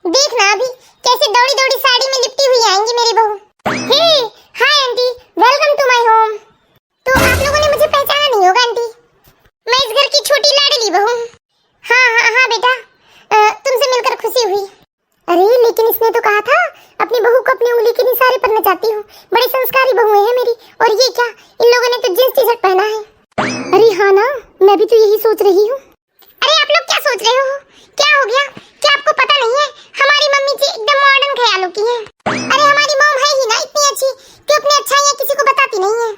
देखना अभी कैसे दौड़ी दौड़ी साड़ी में लिपटी हुई आएंगी मेरी बहू। Hey hi aunty, welcome to my home. तो आप लोगों ने मुझे पहचाना नहीं होगा आंटी, मैं इस घर की छोटी लाडली बहू। हाँ बेटा, तुमसे मिलकर खुशी हुई। अरे लेकिन इसने तो कहा था अपनी बहू को अपनी उंगली के निशाने पर नचाती हूँ। बड़ी संस्कारी बहू है मेरी। और ये क्या, इन लोगों ने तो जींस टी शर्ट पहना है। अरे हाँ ना, मैं भी तो यही सोच रही हूँ। अरे आप लोग क्या सोच रहे हो? क्या हो गया? क्या आपको पता नहीं है हमारी मम्मी जी एकदम मॉडर्न ख्यालों की हैं। अरे हमारी मॉम है ही ना इतनी अच्छी कि अपनी अच्छाइयाँ किसी को बताती नहीं है।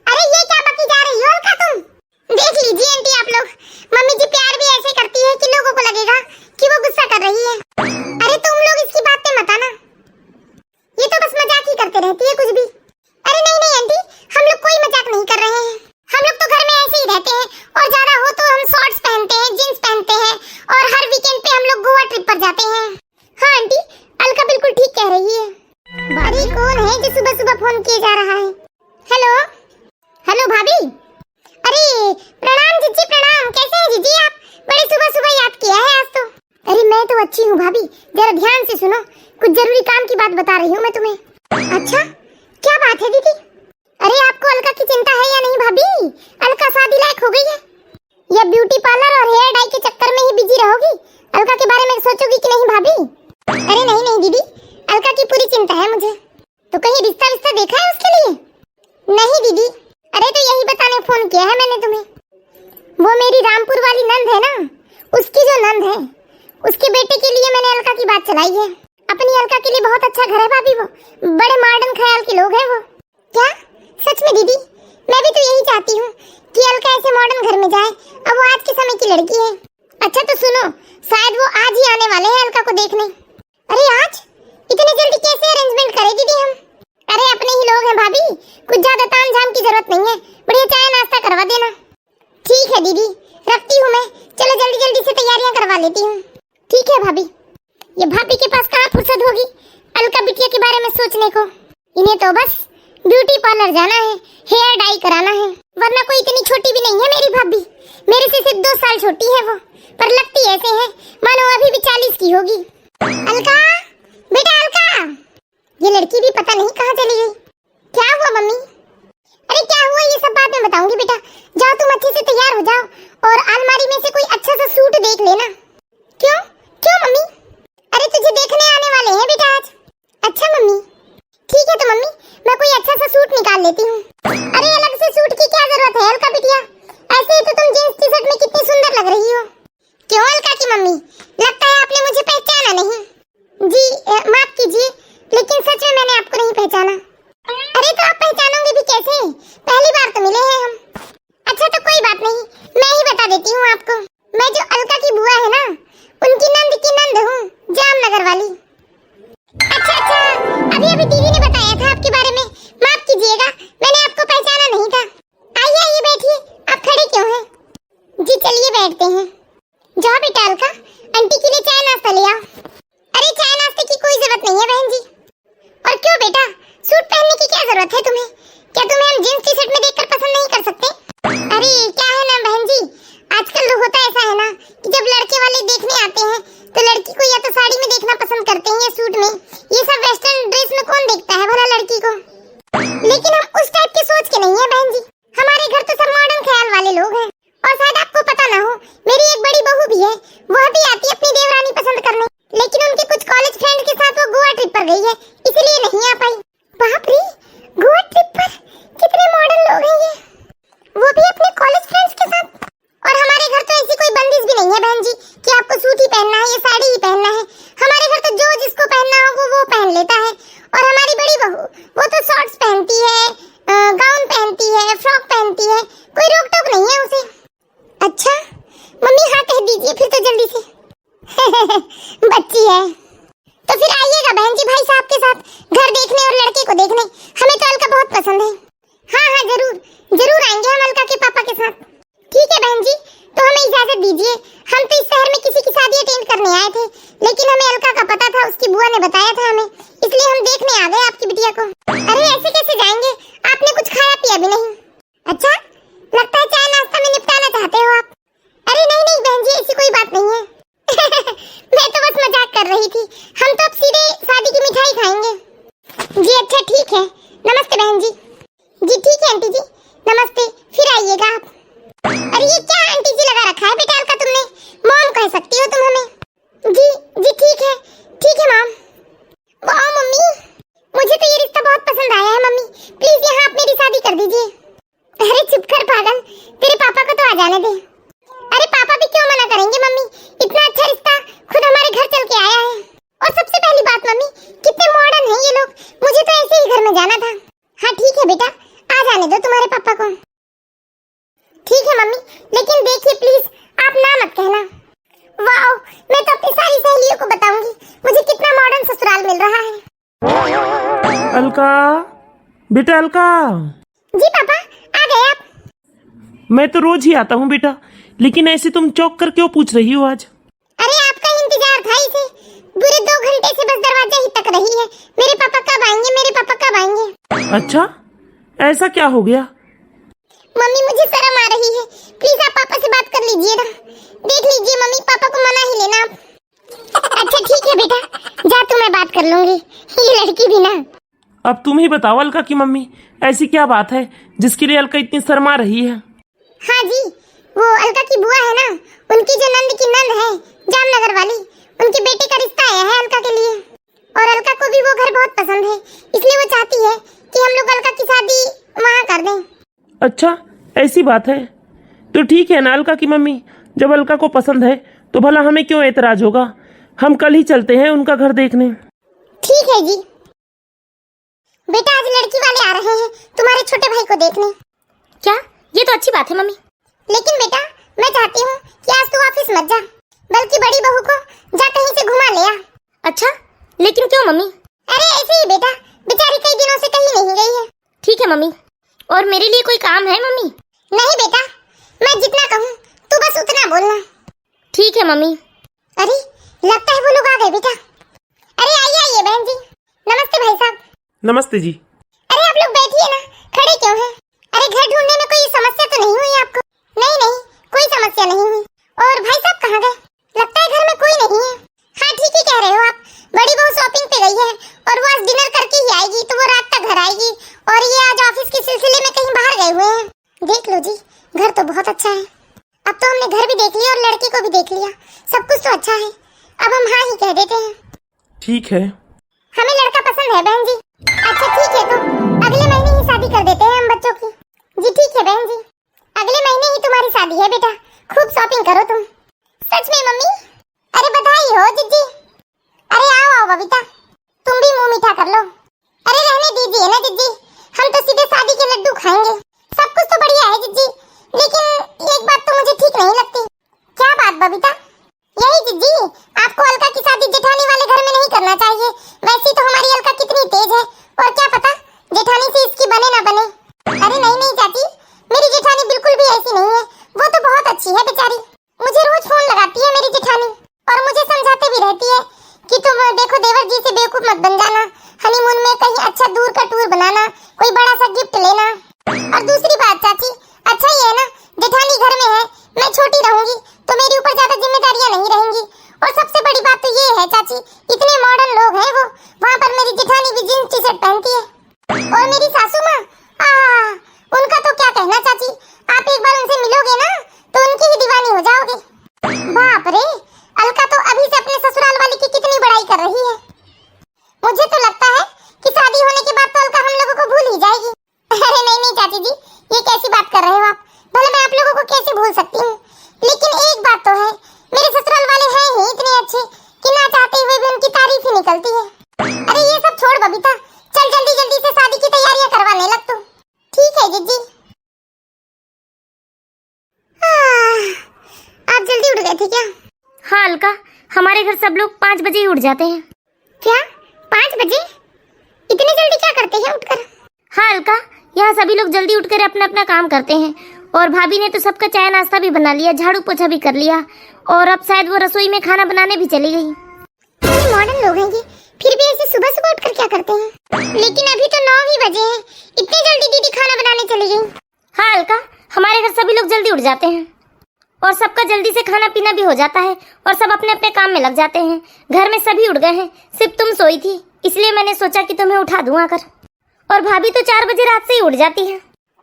अरे ये क्या बकी जा रही हो अलका तुम? देख लीजिए आंटी आप लोग, मम्मी जी प्यार भी ऐसे करती है कि लोगों को लगेगा कि वो गुस्सा कर रही है। अरे तुम लोग इसकी बात पे मत आना, ये तो बस मजाक ही करते रहती है कुछ भी। अरे नहीं आंटी, हम लोग कोई मजाक नहीं कर रहे हैं। हम लोग तो घर में ऐसे ही रहते हैं और ज्यादा हो तो हम शॉर्ट्स पहनते हैं, जींस पहनते हैं और हर वीकेंड पे हम लोग गोवा ट्रिप पर जाते हैं। हाँ आंटी, अलका बिल्कुल ठीक कह रही है। अरे कौन है जो सुबह सुबह फोन किए जा रहा है? हेलो भाभी। अरे प्रणाम जीजी, प्रणाम। कैसे हैं जीजी आप? बड़े सुबह सुबह याद किया है आज तो। अरे मैं तो अच्छी हूँ भाभी, जरा ध्यान से सुनो, कुछ जरूरी काम की बात बता रही हूँ मैं तुम्हें। अच्छा क्या बात है दीदी? अरे आपको अलका की चिंता है या नहीं भाभी? अलका शादी लायक हो गई है या ब्यूटी पार्लर और हेयर डाई के चक्कर में ही बिजी रहोगी? अलका के बारे में सोचोगी कि नहीं भाभी? अरे नहीं दीदी, अलका की पूरी चिंता है मुझे। तो कहीं रिश्ता देखा है उसके लिए? नहीं दीदी, अरे तो यही बताने फोन किया है मैंने तुम्हें। वो मेरी रामपुर वाली नंद है ना, उसकी जो नंद है उसके बेटे के लिए मैंने अलका की बात चलाई है। अपनी अलका के लिए बहुत अच्छा घर है भाभी, वो बड़े मॉडर्न ख्याल के लोग हैं वो। क्या सच में दीदी? मैं भी तो यही चाहती हूँ कि अलका ऐसे मॉडर्न घर में जाए। अब वो आज के समय की लड़की है। अच्छा तो सुनो, शायद वो आज ही आने वाले हैं अलका को देखने। अरे आज? इतनी जल्दी कैसे अरेंजमेंट करे दीदी हम? अरे अपने ही लोग हैं भाभी, कुछ ज्यादा तामझाम की जरूरत नहीं है। बढ़िया चाय नाश्ता करवा देना। ठीक है दीदी, रखती हूँ मैं। चलो जल्दी से तैयारियां करवा लेती हूँ। ठीक है भाभी। ये भाभी के पास कहाँ फुर्सत होगी अलका बिटिया के बारे में सोचने को। इन्हें तो बस ब्यूटी पार्लर जाना है, हेयर डाई कराना है, वरना कोई इतनी छोटी भी नहीं है मेरी भाभी। मेरे से सिर्फ 2 साल छोटी है वो, पर लगती ऐसे है मानो अभी भी 40 की होगी। अलका, बेटा अलका, ये लड़की भी पता नहीं कहाँ चली गई। क्या हुआ मम्मी? अरे क्या हुआ ये सब बाद में बताऊंगी बेटा। जाओ तुम अच्छे से तैयार हो जाओ और अलमारी में से कोई अच्छा सा सूट देख लेना। क्यों मम्मी? अरे तुझे देखने आने वाले हैं बेटा आज। अच्छा मम्मी, ठीक है तो मम्मी मैं कोई अच्छा सा सूट निकाल लेती हूँ। अरे अलग से सूट की क्या जरूरत है अलका बिटिया, ऐसे ही तो तुम जींस टी शर्ट में कितनी सुंदर लग रही हो। क्यों अलका की मम्मी, लगता है आपने मुझे पहचाना नहीं। जी माफ कीजिए, लेकिन सच में मैंने आपको नहीं पहचाना। अरे तो आप पहचानोगे भी कैसे, पहली बार तो मिले हैं हम। अच्छा तो कोई बात नहीं, मैं ही बता देती हूँ आपको। मैं जो अलका की बुआ है ना, उनकी नंद की नंद हूँ, जामनगर वाली। अच्छा, अभी दीदी ने बताया था आपके बारे में। माफ कीजिएगा, मैंने आपको पहचाना नहीं था। आइए बैठिए, आप खड़े क्यों हैं? जी चलिए बैठते हैं। जाओ बेटा अलका, आंटी के लिए चाय नाश्ता ले आओ। अरे चाय नाश्ते की कोई जरूरत नहीं है बहन जी। और क्यों बेटा, सूट पहनने की क्या जरूरत है तुम्हें? क्या तुम्हें हम जींस टी शर्ट में देखकर पसंद नहीं कर सकते? अरे क्या है ना बहन जी, आजकल तो होता ऐसा है ना कि जब लड़के वाले देखने आते हैं तो लड़की को या तो साड़ी में देखना पसंद करते हैं या सूट में। ये सब वेस्टर्न ड्रेस में कौन देखता है भला लड़की को? लेकिन हम उस टाइप की सोच के नहीं है बहन जी, हमारे घर तो सब मॉडर्न ख्याल वाले लोग हैं। और शायद आपको पता ना हो, मेरी एक बड़ी बहू भी है, वह भी आती है अपनी देवरानी पसंद करने, लेकिन उनके कुछ कॉलेज फ्रेंड के साथ वो गोवा ट्रिप पर गई है, इसलिए नहीं आ पाई। बाप रे, गोवा ट्रिप पर कितने मॉडर्न लोग हैं ये, वो भी अपने कॉलेज फ्रेंड्स के साथ। और हमारे घर तो ऐसी कोई बंदिश भी नहीं है बहन जी कि आपको सूट ही पहनना है या साड़ी ही पहनना है। हमारे घर तो जो जिसको पहनना हो वो पहन लेता है। और हमारी बड़ी बहू वो तो शॉर्ट्स पहनती है, गाउन पहनती है, फ्रॉक पहनती है, कोई रोक टोक नहीं है उसे। अच्छा मम्मी हाँ कह दीजिए फिर तो जल्दी से। बच्ची है तो फिर आइएगा बहन जी भाई साहब के साथ घर देखने और लड़के को देखने। हमें तो अलका बहुत पसंद है। हाँ जरूर आएंगे हम अलका के पापा के साथ। ठीक है बहन जी, तो हमें इजाजत दीजिए। हम तो इस शहर में किसी की शादी अटेंड करने आए थे, लेकिन हमें अलका का पता था, उसकी बुआ ने बताया था हमें, इसलिए हम देखने आ गए आपकी बिटिया को। अरे ऐसे कैसे जाएंगे, आपने कुछ खाया पिया भी नहीं। अच्छा लगता है चाय नाश्ता में निपटाना चाहते हो आप। अरे नहीं बहन जी, ऐसी कोई बात नहीं है। मैं तो बस मजाक कर रही रही थी, हम तो अब सीधे शादी की मिठाई खाएंगे। जी अच्छा ठीक है, नमस्ते बहन जी। जी ठीक है आंटी जी, नमस्ते, फिर आइएगा आप। अरे ये क्या आंटी जी लगा रखा है बेटा का तुमने, मॉम कह सकती हो तुम हमें। जी जी ठीक है मॉम। वाह मम्मी, मुझे तो ये रिश्ता बहुत पसंद आया है मम्मी, प्लीज यहाँ आप मेरी शादी कर दीजिए। अरे चुप कर पागल, तेरे पापा को तो आ जाने दे। अरे पापा भी क्यों मना करेंगे मम्मी, इतना अच्छा रिश्ता खुद हमारे घर चल के आया है। और सबसे पहली बात मम्मी, कितने मॉडर्न हैं ये लोग, मुझे तो ऐसे ही घर में जाना था। हाँ ठीक है बेटा, आ जाने दो तुम्हारे पापा को। ठीक है मम्मी, लेकिन देखिए प्लीज आप ना मत कहना। वाओ, मैं तो अपनी सारी सहेलियों को बताऊंगी मुझे कितना मॉडर्न ससुराल मिल रहा है। अलका, बेटा अलका। जी पापा, आ गए आप? मैं तो रोज ही आता हूँ बेटा, लेकिन ऐसे तुम चौंक कर क्यों पूछ रही हो आज? अरे आपका इंतजार था इसे, पूरे 2 घंटे से बस दरवाजा ही तक रही है, मेरे पापा कब आएंगे, मेरे पापा कब आएंगे। अच्छा, ऐसा क्या हो गया? मम्मी मुझे शर्म आ रही है, प्लीज आप पापा से बात कर लीजिए ना। देख लीजिए मम्मी, पापा को मना ही लेना आप। अच्छा ठीक है बेटा, जा तू, मैं बात कर लूंगी, ये लड़की भी ना। अब तुम ही बताओ अलका की मम्मी, ऐसी क्या बात है जिसके लिए अलका इतनी शर्मा रही है? हाँ जी, वो अलका की बुआ है ना, उनकी जो नंद की नंद है जामनगर वाली, उनके बेटे का रिश्ता आया है अलका के लिए। और अलका को भी वो घर बहुत पसंद है, इसलिए वो चाहती है कि हम लोग अलका की शादी वहाँ कर दें। अच्छा ऐसी बात है, तो ठीक है ना अलका की मम्मी, जब अलका को पसंद है तो भला हमें क्यों एतराज होगा, हम कल ही चलते हैं उनका घर देखने। ठीक है जी। बेटा आज लड़की वाले आ रहे हैं तुम्हारे छोटे भाई को देखने। क्या, ये तो अच्छी बात है मम्मी। लेकिन बेटा मैं चाहती हूँ कि आज तू ऑफिस मत जा, बल्कि बड़ी बहू को जा कहीं से घुमा ले आ। अच्छा, लेकिन क्यों मम्मी? अरे ऐसे ही बेटा, बेचारी कई दिनों से कहीं नहीं गई है। ठीक है मम्मी, और मेरे लिए कोई काम है मम्मी? नहीं बेटा, मैं जितना कहूँ तू बस उतना बोलना। ठीक है मम्मी। अरे लगता है वो लोग आ गए बेटा। अरे आइए आइए बहन जी, नमस्ते भाई साहब। नमस्ते जी। अरे आप लोग बैठिए ना, खड़े क्यों हैं? अरे घर ढूंढने में कोई समस्या तो नहीं हुई आपको? नहीं, कोई समस्या नहीं हुई। और भाई साहब कहाँ गए? लगता है घर में कोई नहीं है। हाँ ठीक ही कह रहे हो आप, बड़ी बहू शॉपिंग पे गई है और वो आज डिनर करके ही आएगी, तो वो रात तक घर आएगी, और ये आज ऑफिस के सिलसिले में कहीं बाहर गए हुए हैं। देख लो जी, घर तो बहुत अच्छा है। अब तो हमने घर भी देख लिया और लड़की को भी देख लिया, सब कुछ तो अच्छा है। अब हम हाँ ही कह देते हैं। ठीक है, हमें लड़का पसंद है बहन जी। अच्छा ठीक है, तो अगले महीने ही शादी कर देते हैं हम बच्चों की। जी ठीक है बहन जी, अगले महीने ही तुम्हारी शादी है बेटा, खूब शॉपिंग करो तुम। सच में मम्मी? अरे बधाई हो जिज्जी। अरे आओ आओ बबीता, तुम भी मुंह मीठा कर लो। अरे रहने दीजिए ना जिज्जी, हम तो सीधे शादी के लड्डू खाएंगे। सब कुछ तो बढ़िया है जिज्जी, लेकिन एक बात तो मुझे ठीक नहीं लगती। क्या बात बबीता? यही जिज्जी, आपको अलका की शादी जेठानी वाले घर में नहीं करना चाहिए। वैसे तो हमारी अलका कितनी तेज है, और क्या पता जेठानी से इसकी बने ना बने। अरे नहीं चाची, मेरी जेठानी बिल्कुल भी ऐसी नहीं है, वो तो बहुत अच्छी है बेचारी। मुझे रोज फोन लगाती है मेरी जेठानी, और मुझे समझाते भी रहती है कि तुम देखो देवर जी से बेवकूफ मत बन जाना, हनीमून में कहीं अच्छा दूर का टूर बनाना, कोई बड़ा सा गिफ्ट लेना। और दूसरी बात चाची, अच्छा ही है ना, जेठानी घर में है, मैं छोटी रहूंगी तो मेरे ऊपर ज्यादा जिम्मेदारियां नहीं रहेंगी। और सबसे बड़ी बात तो ये है चाची, इतने मॉडर्न लोग हैं वो, वहाँ पर मेरी जेठानी भी जींस टी शर्ट पहनती है। और मेरी सासू माँ, उनका तो क्या कहना चाची, आप एक बार उनसे मिलोगे ना तो उनकी ही दीवानी हो जाओगे। बाप रे, अलका तो अभी से अपने ससुराल वाली की कितनी बड़ाई कर रही है। मुझे तो लगता है कि शादी होने के बाद तो अलका हम लोगों को भूल ही जाएगी। अरे नहीं चाची जी, ये कैसी बात कर रहे हो आप, भले मैं आप लोगों को कैसे भूल सकती हूँ। लेकिन एक बात तो है, मेरे ससुराल वाले हैं ही इतने अच्छे कि ना चाहते हुए भी उनकी तारीफ ही निकलती है। अरे ये सब छोड़ बबीता, चल जल्दी जल्दी से शादी की तैयारियां करवाने लग तू। ठीक है जिज्जी। आप जल्दी उठ गए थे क्या? हाँ अलका, हमारे घर सब लोग 5 बजे ही उठ जाते हैं। क्या 5 बजे? इतनी जल्दी क्या करते हैं उठकर? हाँ अलका, यहाँ सभी लोग जल्दी उठकर अपना अपना काम करते हैं, और भाभी ने तो सबका चाय नाश्ता भी बना लिया, झाड़ू पोछा भी कर लिया, और अब शायद वो रसोई में खाना बनाने भी चली गई। कितने मॉडर्न लोग हैं ये, फिर भी ऐसे सुबह सुबह उठकर क्या करते हैं? लेकिन अभी तो 9 ही बजे हैं, इतनी जल्दी दीदी खाना बनाने चली गई? हाँ अलका, हमारे घर सभी लोग जल्दी उठ जाते हैं, और सबका जल्दी से खाना पीना भी हो जाता है और सब अपने अपने काम में लग जाते हैं। घर में सभी उठ गए हैं, सिर्फ तुम सोई थी, इसलिए मैंने सोचा कि तुम्हें उठा दूं आकर। और भाभी तो 4 बजे रात से ही उठ जाती है।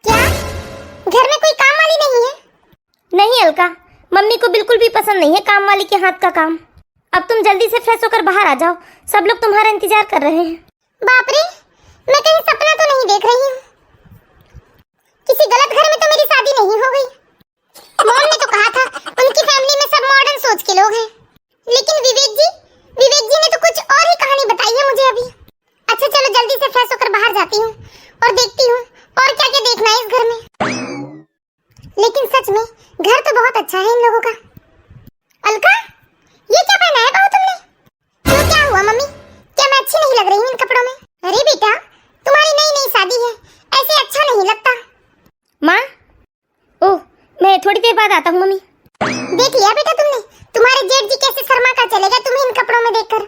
क्या घर में कोई काम वाली नहीं है? नहीं अलका, मम्मी को बिल्कुल भी पसंद नहीं है काम वाली के हाथ का काम। अब तुम जल्दी से फ्रेश होकर बाहर आ जाओ, सब लोग तुम्हारा इंतजार कर रहे हैं। बाप रे, मैं कहीं सपना तो नहीं देख रही हूँ? किसी गलत घर में तो मेरी शादी नहीं हो गई? मॉम ने तो कहा था उनकी फैमिली में सब मॉडर्न सोच के लोग हैं, लेकिन विवेक जी ने तो कुछ और ही कहानी बताई है मुझे अभी। अच्छा चलो जल्दी से फ्रेश होकर बाहर जाती हूँ और देखती हूँ और क्या क्या देखना है इस घर में। लेकिन सच में घर तो बहुत अच्छा है इन लोगों का। अलका, ये क्या पहना है बहू तुमने? तो क्या हुआ मम्मी, क्या मैं अच्छी नहीं लग रही हूँ इन कपड़ों में? अरे बेटा, तुम्हारी नई नई शादी है, ऐसे अच्छा नहीं लगता। माँ, ओह मैं थोड़ी देर बाद आता हूँ मम्मी। देख लिया बेटा तुमने, तुम्हारे जेठ जी कैसे शर्मा का चलेगा तुम्हें इन कपड़ों में देखकर।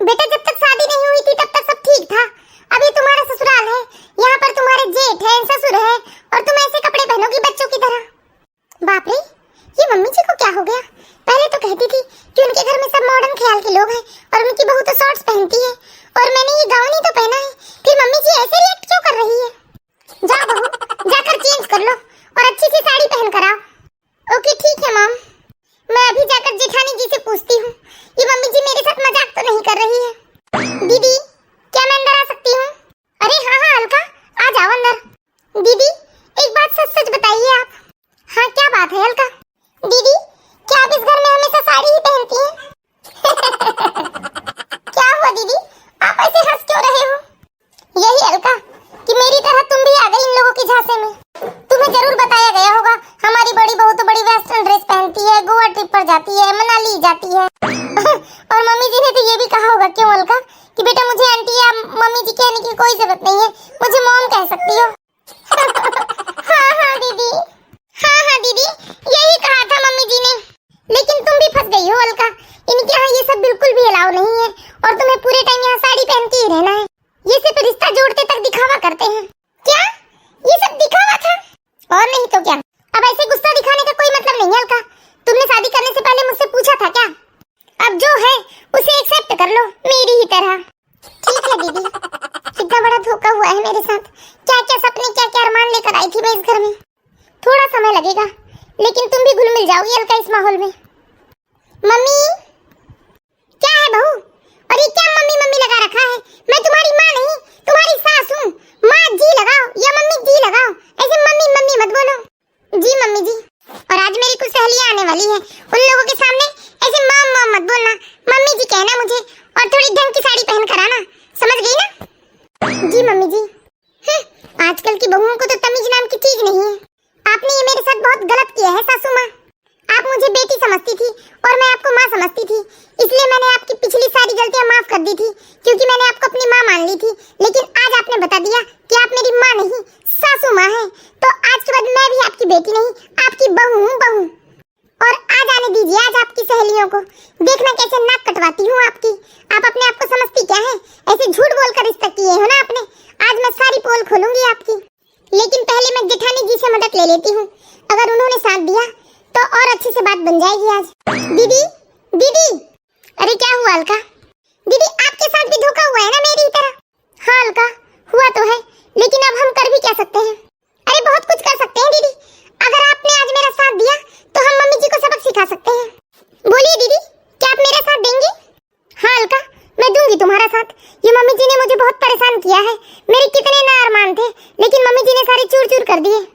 बेटा जब तक शादी नहीं हुई थी तब तक सब ठीक था, अब ये तुम्हारा ससुराल है, यहाँ पर तुम्हारे जेठ है, ससुर है, और तुम ऐसे कपड़े पहनोगी बच्चों की तरह। बाप रे, ये मम्मी जी को क्या हो गया? पहले तो कहती थी कि उनके घर में सब मॉडर्न ख्याल के लोग हैं और उनकी बहू तो शॉर्ट्स पहनती है, और मैंने ये गाउन ही तो पहना है, फिर मम्मी जी ऐसे रिएक्ट क्यों कर रही है? जा बहू, जाकर चेंज कर लो और अच्छी सी साड़ी पहन कर आओ। ओके ठीक है मॉम, मैं अभी जाकर जेठानी जी से पूछती हूँ, ये मम्मी जी मेरे साथ मजाक तो नहीं कर रही है। दीदी, क्या मैं अंदर आ सकती हूँ? अरे हाँ हाँ अलका, आ जाओ अंदर। दीदी एक बात सच सच बताइए आप। हाँ क्या बात है अलका? दीदी क्या आप इस घर में हमेशा साड़ी ही पहनती हैं? क्या हुआ दीदी, आप ऐसे हंस क्यों रहे हो? यही अलका कि मेरी तरह तुम भी आ गई इन लोगों के झांसे में। तुम्हें जरूर बताया गया होगा हमारी बड़ी बहू तो बड़ी वेस्टर्न ड्रेस पहनती है, गोवा ट्रिप पर जाती है, मनाली जाती है। और मम्मी जी ने तो ये भी कहा होगा क्यों अलका कि बेटा मुझे आंटी या मम्मी जी कहने की कोई जरूरत नहीं है, मुझे मॉम कह सकती हो। हाँ दीदी, हाँ दीदी, यही कहा था मम्मी जी ने। लेकिन तुम भी फंस गई हो अलका, इनके यहाँ ये सब बिल्कुल भी अलाउ नहीं है और तुम्हें पूरे टाइम यहाँ साड़ी पहन के ही रहना है। ये सिर्फ रिश्ता जोड़ते तक दिखावा करते हैं। क्या ये सब दिखावा था? और नहीं तो क्या। अब ऐसे गुस्सा दिखाने का कोई मतलब नहीं है अलका, तुमने शादी करने से पहले मुझसे पूछा था क्या? अब जो है उसे एक्सेप्ट कर लो मेरी ही तरह। ठीक है दीदी, कितना बड़ा धोखा हुआ है मेरे साथ, क्या क्या सपने क्या क्या अरमान लेकर आई थी मैं इस घर में। थोड़ा समय लगेगा लेकिन तुम भी घुल मिल जाओगी अलका इस माहौल में। मम्मी, क्या है बहू? और ये क्या मम्मी मम्मी लगा रखा है? मैं तुम्हारी माँ नहीं, तुम्हारी सास हूँ। माँ जी लगाओ या मम्मी जी लगाओ, ऐसे मम्मी मम्मी मत बोलो। जी मम्मी जी। और आज मेरी कुछ सहेलियाँ आने वाली है, उन लोगों के सामने ऐसे माँ माँ मत बोलना, मम्मी जी कहना मुझे, और थोड़ी ढंग की साड़ी पहन कर आना, समझ गई ना? जी मम्मी जी। आजकल की बहुओं को तो तमीज नाम की चीज नहीं है। आपने ये मेरे साथ बहुत गलत किया है सासू माँ। आप मुझे बेटी समझती थी और मैं आपको माँ समझती थी, इसलिए मैंने आपकी पिछली सारी गलतियाँ माफ कर दी थी, क्योंकि मैंने आपको अपनी माँ मान ली थी। लेकिन आज आपने बता दिया कि आप मेरी माँ नहीं सासू माँ हैं, तो आज के बाद मैं भी आपकी बेटी नहीं, आपकी बहू हूँ, बहू। और आज आने दीजिए आज आपकी सहेलियों को, देखना कैसे नाक कटवाती हूँ आपकी। आप अपने आप को समझती क्या है? ऐसे झूठ बोलकर रिश्ता किए हो ना आपने। आज मैं सारी पोल खोलूंगी आपकी, लेकिन पहले मैं जेठानी जी से मदद ले लेती हूँ, अगर उन्होंने साथ दिया तो और अच्छे से बात बन जाएगी आज। दीदी दीदी, अरे क्या हुआ अलका? दीदी आपके साथ भी धोखा हुआ है ना मेरी तरह? हाँ अलका, हुआ तो है, लेकिन अब हम कर भी क्या सकते हैं? अरे बहुत कुछ कर सकते हैं दीदी, अगर आपने आज मेरा साथ दिया तो हम मम्मी जी को सबक सिखा सकते हैं। बोलिए दीदी, क्या आप मेरा साथ देंगे? हाँ अलका, मैं दूंगी तुम्हारा साथ। ये मम्मी जी ने मुझे बहुत परेशान किया है, मेरे कितने ना अरमान थे, लेकिन मम्मी जी ने सारे चूर चूर कर दिए।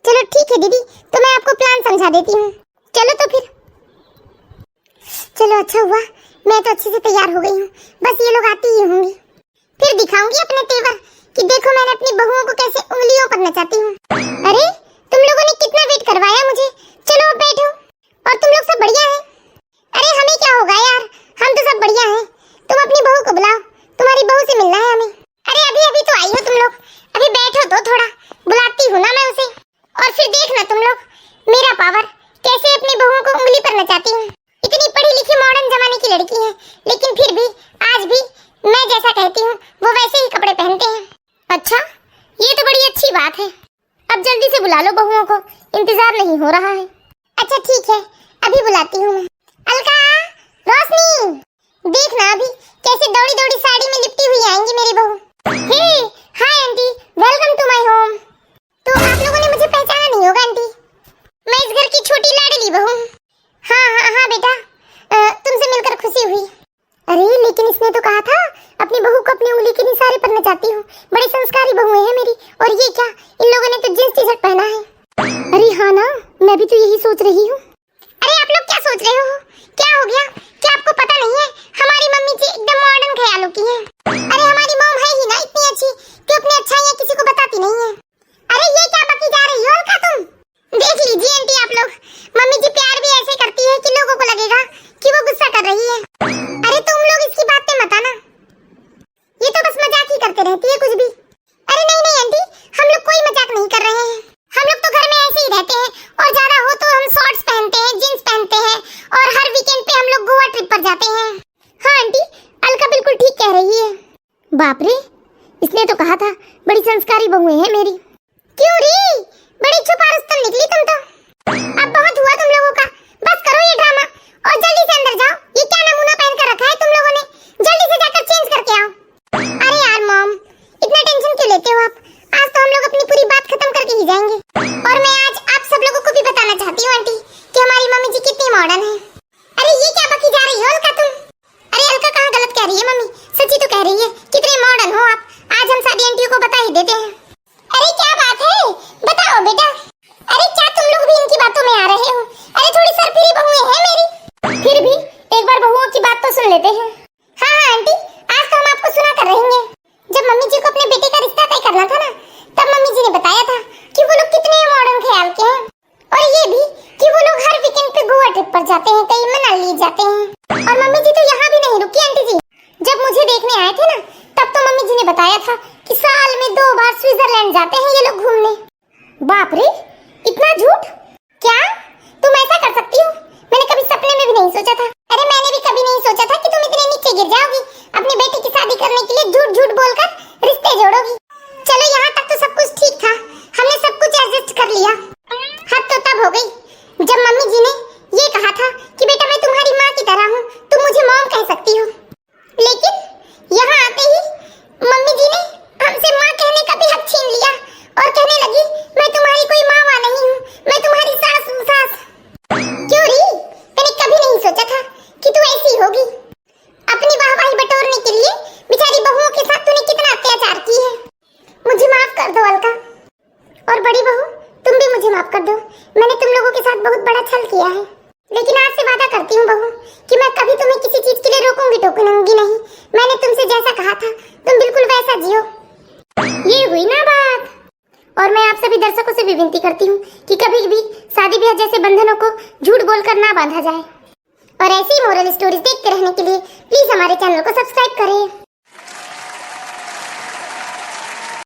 चलो ठीक है दीदी, तो मैं आपको प्लान समझा देती हूँ। चलो तो फिर। चलो अच्छा हुआ, मैं तो अच्छे से तैयार हो गई हूँ, बस ये लोग आती ही होंगी, फिर दिखाऊंगी अपने तेवर कि देखो मैंने अपनी बहुओं को कैसे उंगलियों पर नचाती हूँ। अरे तुम लोगों ने कितना वेट करवाया मुझे, चलो बैठो। और तुम लोग सब बढ़िया हैं? अरे हमें क्या होगा यार, हम तो सब बढ़िया हैं। तुम अपनी बहू को बुलाओ, तुम्हारी बहू से मिलना है हमें। अरे अभी अभी तो आई हो तुम लोग, अभी बैठो तो थोड़ा, बुलाती हूँ ना मैं उसे। और फिर देखना तुम लोग मेरा पावर कैसे अपनी बहुओं को उंगली पर नचाती हूँ। इतनी पढ़ी लिखी मॉडर्न जमाने की लड़की है, लेकिन फिर भी आज भी मैं जैसा कहती हूँ वो वैसे ही कपड़े पहनते हैं। अच्छा, ये तो बड़ी अच्छी बात है। अब जल्दी से बुला लो बहुओं को, इंतजार नहीं हो रहा है। अच्छा ठीक है, अभी बुलाती हूँ। अलका, रोशनी, देखना अभी कैसे दौड़ी दौड़ी साड़ी में लिपटी हुई आएंगी मेरी बहू। Hey, hi aunty, welcome to my home. तो आप लोगों ने मुझे पहचाना नहीं होगा आंटी, मैं इस घर की छोटी लाडली बहू। हाँ बेटा, तुमसे मिलकर खुशी हुई। अरे लेकिन इसने तो कहा था अपनी बहू को अपनी उंगली के निशाने पर नचाती हूँ। बड़ी संस्कारी बहू है मेरी। और ये क्या, इन लोगों ने तो जींस टी शर्ट पहना है। अरे हाँ ना, मैं भी तो यही सोच रही हूँ। अरे आप लोग क्या सोच रहे हो? क्या हो गया? क्या आपको पता नहीं है हमारी मम्मी जी एकदम मॉडर्न ख्यालों की है। अरे हमारी मॉम है ही ना इतनी अच्छी कि अपनी अच्छाइयाँ किसी को बताती नहीं है। अरे ये क्या बकी जा रही हो अलका तुम? देख लीजिए आंटी आप लोग, मम्मी जी प्यार भी ऐसे करती है कि लोगों को लगेगा कि वो गुस्सा कर रही है। अरे तुम लोग इसकी बात पे मत आना, ये तो बस मजाक ही करते रहती है कुछ भी। अरे नहीं आंटी, हम लोग कोई मजाक नहीं कर रहे हैं। हम लोग तो घर में ऐसे ही रहते हैं और ज्यादा हो तो हम शॉर्ट्स पहनते हैं, जींस पहनते हैं और हर वीकेंड पे हम लोग गोवा ट्रिप पर जाते हैं। हाँ आंटी, अलका बिल्कुल ठीक कह रही है। बाप रे, इसने तो कहा था बड़ी संस्कारी बहू है मेरी। क्यों रे, बड़ी छुपा रुस्तम निकली तुम तो। अब बहुत हुआ तुम लोगों का, बस करो ये ड्रामा और जल्दी से अंदर जाओ। ये क्या नमूना पहन कर रखा है तुम लोगों ने? जल्दी से जाकर चेंज करके आओ। अरे यार मॉम, इतना टेंशन क्यों लेते हो आप? आज तो हम लोग अपनी पूरी बात खत्म करके ही जाएंगे। और मैं आज आप सब लोगों को भी बताना चाहती हूँ आंटी कि हमारी मम्मी जी कितनी मॉडर्न है। अरे ये क्या बकी जा रही हो अलका तुम? अरे अलका कहाँ गलत कह रही है, मम्मी सच्ची तो कह रही है। कितने मॉडर्न हो आप, आज हम सारी आंटियों को बता ही देते हैं। अरे क्या बात है, बताओ बेटा। अरे क्या तुम लोग भी इनकी बातों में आ रहे हो? अरे थोड़ी सरफिरी बहुएं हैं मेरी। फिर भी एक बार बहुओं की बात तो सुन लेते हैं। हाँ आंटी, आज तो हम आपको सुना कर रहेंगे। जब मम्मी जी को अपने बेटे का रिश्ता तय करना था ना, तब मम्मी जी ने बताया था कि वो लोग कितने मॉडर्न ख्याल के हैं। और ये भी कि वो लोग हर वीकेंड पे गोवा ट्रिप पर जाते हैं, कहीं मनाली जाते हैं। और मम्मी जी तो यहाँ भी नहीं रुकी आंटी जी। जब मुझे देखने आए थे ना, तब तो मम्मी जी ने बताया था कि साल में 2 बार स्विट्जरलैंड जाते हैं ये लोग घूमने। बाप रे, इतना झूठ? क्या तुम ऐसा कर सकती हो? मैंने कभी सपने में भी नहीं सोचा था। अरे मैंने भी कभी नहीं सोचा था कि तुम इतने नीचे गिर जाओगी, अपनी बेटी की शादी करने के लिए झूठ झूठ बोलकर रिश्ते जोड़ोगी। चलो यहाँ तक तो सब कुछ ठीक था, हमने सब कुछ एडजस्ट कर लिया। हद तो तब हो गई जब मम्मी जी ने ये कहा था कि बेटा मैं तुम्हारी माँ की तरह हूँ, तुम मुझे मॉम कह सकती हो। लेकिन यहाँ आते ही मम्मी जी ने हमसे माँ कहने का भी हक छीन लिया और कहने लगी मैं तुम्हारी कोई माँ नहीं हूँ, मैं तुम्हारी सास हूँ, सास। क्यों री, मैंने कभी नहीं सोचा था कि तू ऐसी होगी। अपनी वाहवाही बटोरने के लिए बेचारी बहुओं के साथ तूने कितना अत्याचार की है। मुझे माफ कर दो अलका, और बड़ी बहू तुम भी मुझे माफ कर दो। मैंने तुम लोगों के साथ बहुत बड़ा छल किया है, लेकिन आज से वादा करती हूँ बहू कि मैं कभी तुम्हें किसी चीज के लिए रोकूंगी टोकूंगी नहीं। मैंने तुमसे जैसा कहा था तुम बिल्कुल वैसा जियो। ये हुई ना बात। और मैं आप सभी दर्शकों से भी विनती करती हूँ कि कभी भी शादी ब्याह जैसे बंधनों को झूठ बोलकर ना बांधा जाए। और ऐसी मोरल स्टोरीज देखते रहने के लिए प्लीज हमारे चैनल को सब्सक्राइब करें।